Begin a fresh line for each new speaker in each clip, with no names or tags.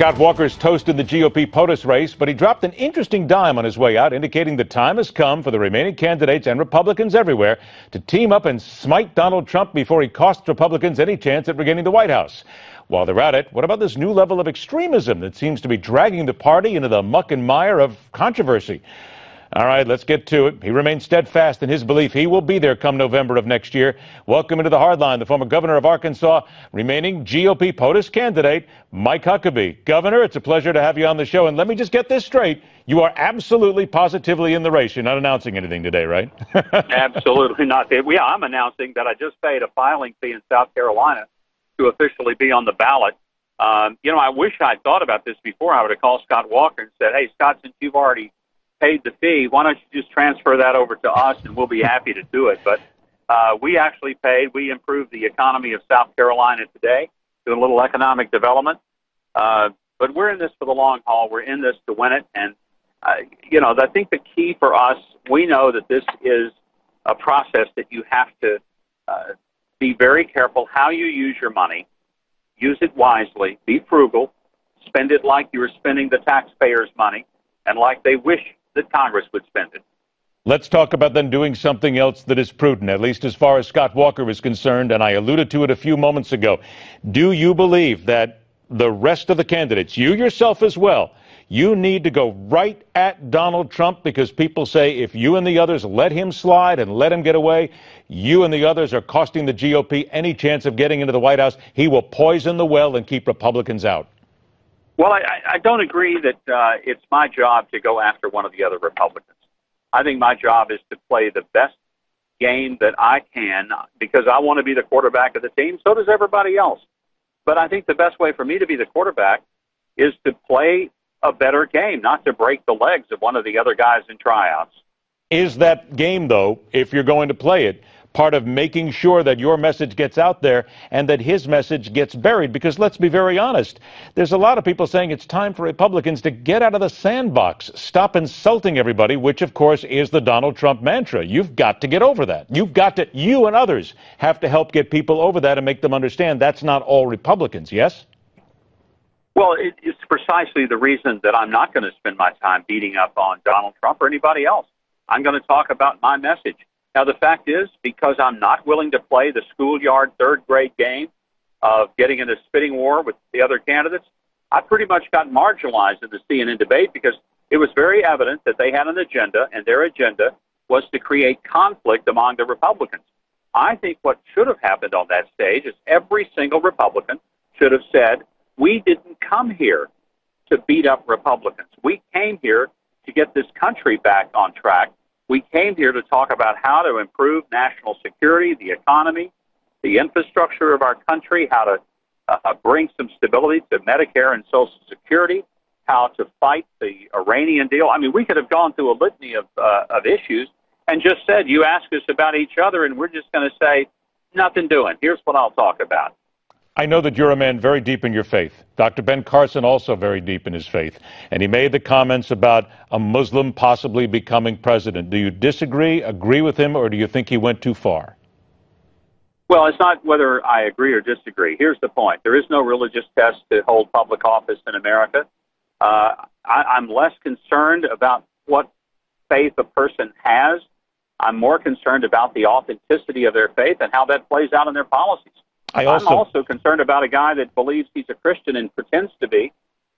Scott Walker's toasted the GOP POTUS race, but he dropped an interesting dime on his way out, indicating the time has come for the remaining candidates and Republicans everywhere to team up and smite Donald Trump before he costs Republicans any chance at regaining the White House. While they're at it, what about this new level of extremism that seems to be dragging the party into the muck and mire of controversy? All right, let's get to it. He remains steadfast in his belief he will be there come November of next year. Welcome into the Hardline, the former governor of Arkansas, remaining GOP POTUS candidate, Mike Huckabee. Governor, it's a pleasure to have you on the show. And let me just get this straight. You are absolutely, positively in the race. You're not announcing anything today, right?
Absolutely not. Yeah, I'm announcing that I just paid a filing fee in South Carolina to officially be on the ballot. I wish I'd thought about this before. I would have called Scott Walker and said, hey, Scott, since you've already paid the fee, why don't you just transfer that over to us and we'll be happy to do it. But we actually paid. We improved the economy of South Carolina today, doing a little economic development. But we're in this for the long haul. We're in this to win it. And, I think the key for us, we know that this is a process that you have to be very careful how you use your money, use it wisely, be frugal, spend it like you were spending the taxpayers' money and like they wish that Congress would spend it.
Let's talk about then doing something else that is prudent, at least as far as Scott Walker is concerned, and I alluded to it a few moments ago. Do you believe that the rest of the candidates, you yourself as well, you need to go right at Donald Trump because people say if you and the others let him slide and let him get away, you and the others are costing the GOP any chance of getting into the White House. He will poison the well and keep Republicans out.
Well, I don't agree that it's my job to go after one of the other Republicans. I think my job is to play the best game that I can because I want to be the quarterback of the team. So does everybody else. But I think the best way for me to be the quarterback is to play a better game, not to break the legs of one of the other guys in tryouts.
Is that game, though, if you're going to play it, part of making sure that your message gets out there and that his message gets buried? Because let's be very honest, there's a lot of people saying it's time for Republicans to get out of the sandbox, stop insulting everybody, which, of course, is the Donald Trump mantra. You've got to get over that. You and others have to help get people over that and make them understand that's not all Republicans, yes?
Well, it's precisely the reason that I'm not going to spend my time beating up on Donald Trump or anybody else. I'm going to talk about my message. Now, the fact is, because I'm not willing to play the schoolyard third-grade game of getting in a spitting war with the other candidates, I pretty much got marginalized in the CNN debate because it was very evident that they had an agenda, and their agenda was to create conflict among the Republicans. I think what should have happened on that stage is every single Republican should have said, we didn't come here to beat up Republicans. We came here to get this country back on track. We came here to talk about how to improve national security, the economy, the infrastructure of our country, how to bring some stability to Medicare and Social Security, how to fight the Iranian deal. I mean, we could have gone through a litany of issues and just said, you ask us about each other, and we're just going to say, nothing doing. Here's what I'll talk about.
I know that you're a man very deep in your faith. Dr. Ben Carson also very deep in his faith. And he made the comments about a Muslim possibly becoming president. Do you disagree, agree with him, or do you think he went too far?
Well, it's not whether I agree or disagree. Here's the point. There is no religious test to hold public office in America. I'm less concerned about what faith a person has. I'm more concerned about the authenticity of their faith and how that plays out in their policies. I'm also concerned about a guy that believes he's a Christian and pretends to be,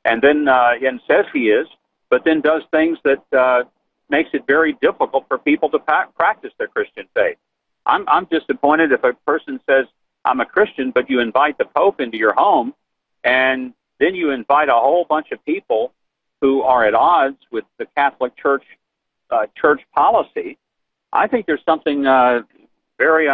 and then and says he is, but then does things that makes it very difficult for people to practice their Christian faith. I'm disappointed if a person says, I'm a Christian, but you invite the Pope into your home, and then you invite a whole bunch of people who are at odds with the Catholic Church policy. I think there's something very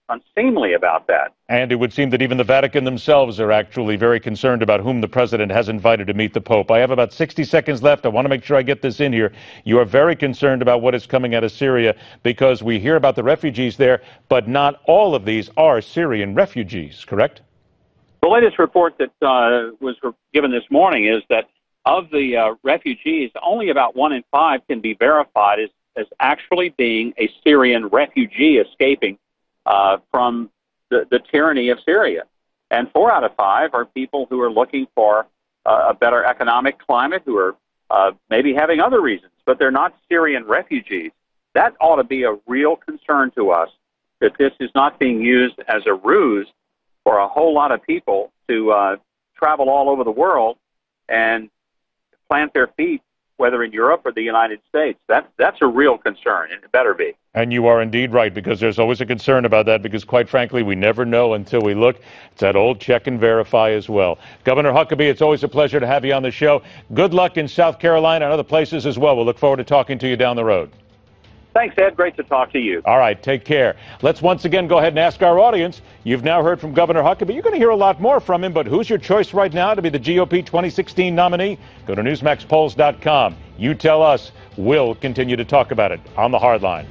unseemly about that.
And it would seem that even the Vatican themselves are actually very concerned about whom the president has invited to meet the Pope. I have about 60 seconds left. I want to make sure I get this in here. You are very concerned about what is coming out of Syria because we hear about the refugees there, but not all of these are Syrian refugees, correct?
The latest report that was given this morning is that of the refugees, only about 1 in 5 can be verified as actually being a Syrian refugee escaping from the tyranny of Syria. And 4 out of 5 are people who are looking for a better economic climate, who are maybe having other reasons, but they're not Syrian refugees. That ought to be a real concern to us, that this is not being used as a ruse for a whole lot of people to travel all over the world and plant their feet, whether in Europe or the United States. That's a real concern, and it better be.
And you are indeed right, because there's always a concern about that, because quite frankly, we never know until we look. It's that old check and verify as well. Governor Huckabee, it's always a pleasure to have you on the show. Good luck in South Carolina and other places as well. We'll look forward to talking to you down the road.
Thanks, Ed. Great to talk to you.
All right, take care. Let's once again go ahead and ask our audience. You've now heard from Governor Huckabee. You're going to hear a lot more from him, but who's your choice right now to be the GOP 2016 nominee? Go to newsmaxpolls.com. You tell us. We'll continue to talk about it on the Hard Line.